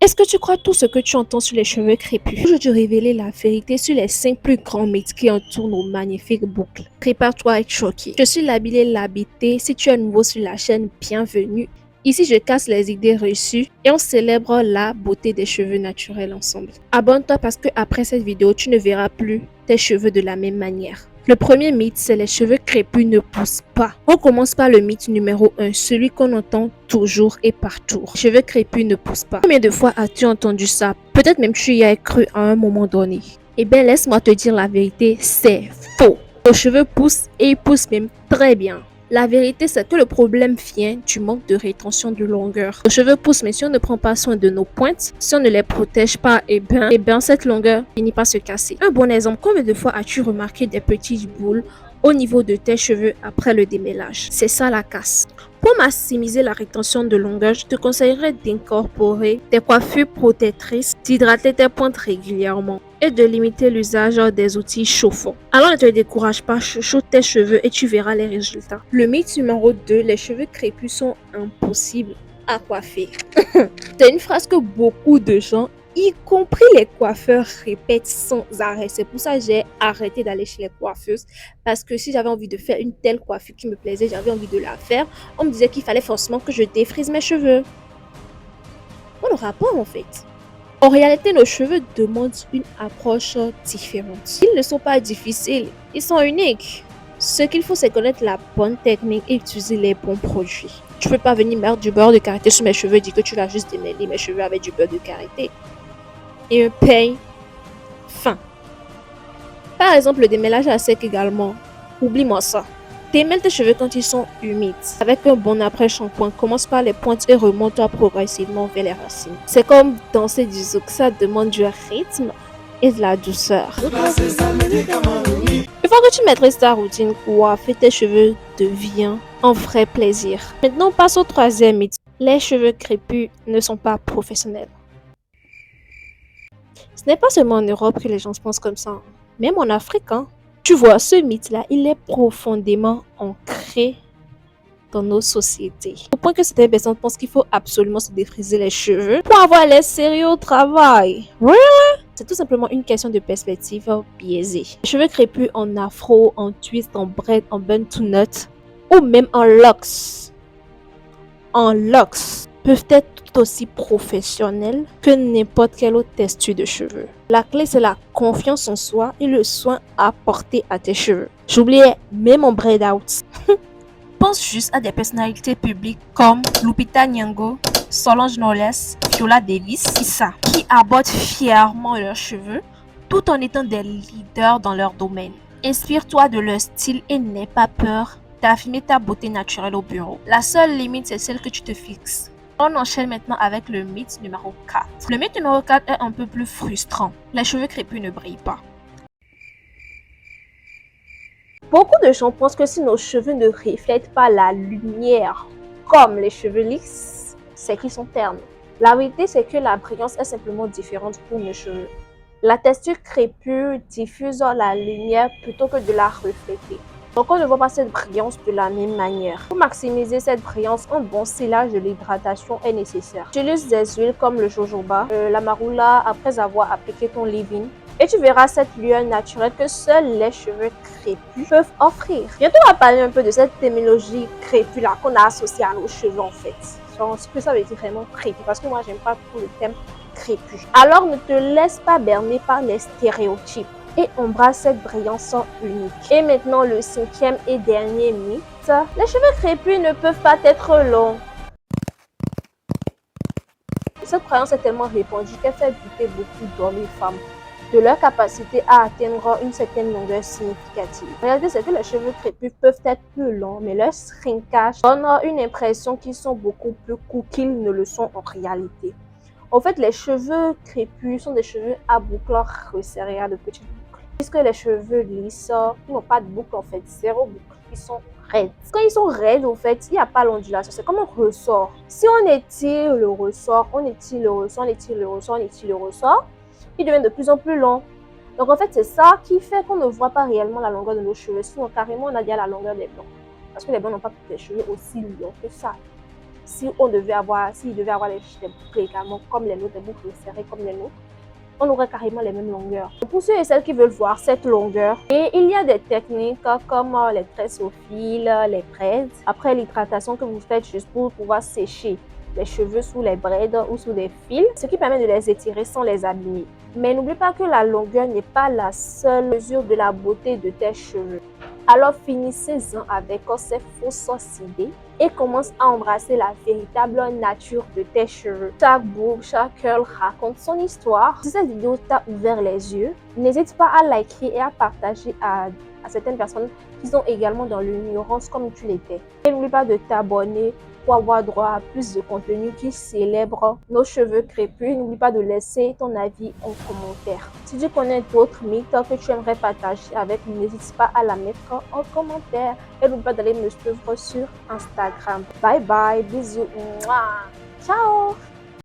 Est-ce que tu crois tout ce que tu entends sur les cheveux crépus? Je vais te révéler la vérité sur les 5 plus grands mythes qui entourent nos magnifiques boucles. Prépare-toi à être choqué. Je suis Labile Labité. Si tu es nouveau sur la chaîne, bienvenue. Ici, je casse les idées reçues et on célèbre la beauté des cheveux naturels ensemble. Abonne-toi parce que après cette vidéo, tu ne verras plus tes cheveux de la même manière. Le premier mythe, c'est les cheveux crépus ne poussent pas. On commence par le mythe numéro 1, celui qu'on entend toujours et partout. Les cheveux crépus ne poussent pas. Combien de fois as-tu entendu ça? Peut-être même tu y as cru à un moment donné. Eh bien, laisse-moi te dire la vérité, c'est faux. Nos cheveux poussent et ils poussent même très bien. La vérité, c'est que le problème vient du manque de rétention de longueur. Nos cheveux poussent, mais si on ne prend pas soin de nos pointes, si on ne les protège pas, eh bien cette longueur finit par se casser. Un bon exemple, combien de fois as-tu remarqué des petites boules au niveau de tes cheveux après le démêlage? C'est ça la casse. Pour maximiser la rétention de longueur, je te conseillerais d'incorporer des coiffures protectrices, d'hydrater tes pointes régulièrement et de limiter l'usage des outils chauffants. Alors ne te décourage pas, chouchoute tes cheveux et tu verras les résultats. Le mythe numéro 2, les cheveux crépus sont impossibles à coiffer. C'est une phrase que beaucoup de gens, y compris les coiffeurs, répètent sans arrêt. C'est pour ça que j'ai arrêté d'aller chez les coiffeuses. Parce que si j'avais envie de faire une telle coiffure qui me plaisait, j'avais envie de la faire, on me disait qu'il fallait forcément que je défrise mes cheveux. Quoi le rapport en fait? En réalité, nos cheveux demandent une approche différente. Ils ne sont pas difficiles, ils sont uniques. Ce qu'il faut, c'est connaître la bonne technique et utiliser les bons produits. Tu peux pas venir mettre du beurre de karité sur mes cheveux et dire que tu vas juste démêler mes cheveux avec du beurre de karité. Et un peigne fin. Par exemple, le démêlage à sec également. Oublie-moi ça. Démêle tes cheveux quand ils sont humides. Avec un bon après-shampoing, commence par les pointes et remonte-toi progressivement vers les racines. C'est comme danser du zouk, ça demande du rythme et de la douceur. Une fois que tu maîtrises ta routine, coiffer tes cheveux devient un vrai plaisir. Maintenant, passe au troisième mythe. Les cheveux crépus ne sont pas professionnels. Ce n'est pas seulement en Europe que les gens se pensent comme ça, même en Afrique. Tu vois, ce mythe-là, il est profondément ancré dans nos sociétés. Au point que certaines personnes pensent qu'il faut absolument se défriser les cheveux pour avoir l'air sérieux au travail. Really? C'est tout simplement une question de perspective biaisée. Les cheveux crépus en afro, en twist, en braid, en bun to nut ou même en locks. En locks peuvent être tout aussi professionnels que n'importe quelle autre texture de cheveux. La clé, c'est la confiance en soi et le soin apporté à tes cheveux. J'oubliais même mon braid out. Pense juste à des personnalités publiques comme Lupita Nyong'o, Solange Knowles, Viola Davis, Issa, qui abordent fièrement leurs cheveux tout en étant des leaders dans leur domaine. Inspire-toi de leur style et n'aie pas peur d'affirmer ta beauté naturelle au bureau. La seule limite, c'est celle que tu te fixes. On enchaîne maintenant avec le mythe numéro 4. Le mythe numéro 4 est un peu plus frustrant. Les cheveux crépus ne brillent pas. Beaucoup de gens pensent que si nos cheveux ne reflètent pas la lumière comme les cheveux lisses, c'est qu'ils sont ternes. La vérité, c'est que la brillance est simplement différente pour nos cheveux. La texture crépue diffuse la lumière plutôt que de la refléter. Donc, on ne voit pas cette brillance de la même manière. Pour maximiser cette brillance, un bon scellage de l'hydratation est nécessaire. Utilise des huiles comme le jojoba, la marula après avoir appliqué ton leave-in. Et tu verras cette lueur naturelle que seuls les cheveux crépus peuvent offrir. Bientôt, on va parler un peu de cette terminologie crépue là qu'on a associée à nos cheveux en fait. Genre, ce que ça veut dire vraiment crépus, parce que moi, j'aime pas trop le thème crépus. Alors, ne te laisse pas berner par les stéréotypes et embrasse cette brillance unique. Et maintenant, le cinquième et dernier mythe. Les cheveux crépus ne peuvent pas être longs. Cette croyance est tellement répandue qu'elle fait douter beaucoup d'hommes et femmes de leur capacité à atteindre une certaine longueur significative. La réalité, c'est que les cheveux crépus peuvent être plus longs, mais leur shrinkage donne une impression qu'ils sont beaucoup plus courts qu'ils ne le sont en réalité. En fait, les cheveux crépus sont des cheveux à boucles resserrées, de petites boucles. Puisque les cheveux lisses, ils n'ont pas de boucle en fait, zéro boucle. Ils sont raides. Quand ils sont raides, en fait, il n'y a pas l'ondulation. C'est comme un ressort. Si on étire le ressort, on étire le ressort, on étire le ressort, on étire le ressort, ils deviennent de plus en plus longs. Donc en fait, c'est ça qui fait qu'on ne voit pas réellement la longueur de nos cheveux. Sinon, carrément, on a déjà la longueur des blancs. Parce que les blancs n'ont pas des cheveux aussi longs que ça. s'il devait avoir les boucles également comme les nôtres, des boucles serrées comme les nôtres, on aurait carrément les mêmes longueurs. Pour ceux et celles qui veulent voir cette longueur, et il y a des techniques comme les tresses au fil, les braids, après l'hydratation que vous faites juste pour pouvoir sécher les cheveux sous les braids ou sous des fils, ce qui permet de les étirer sans les abîmer. Mais n'oublie pas que la longueur n'est pas la seule mesure de la beauté de tes cheveux. Alors finissez-en avec ces fausses idées et commence à embrasser la véritable nature de tes cheveux. Chaque boucle, chaque curl raconte son histoire. Si cette vidéo t'a ouvert les yeux, n'hésite pas à liker et à partager à certaines personnes qui sont également dans l'ignorance comme tu l'étais. Et n'oublie pas de t'abonner pour avoir droit à plus de contenu qui célèbre nos cheveux crépus. N'oublie pas de laisser ton avis en commentaire. Si tu connais d'autres mythes que tu aimerais partager avec nous, n'hésite pas à la mettre en commentaire. Et n'oublie pas d'aller me suivre sur Instagram. Bye bye, bisous, ciao.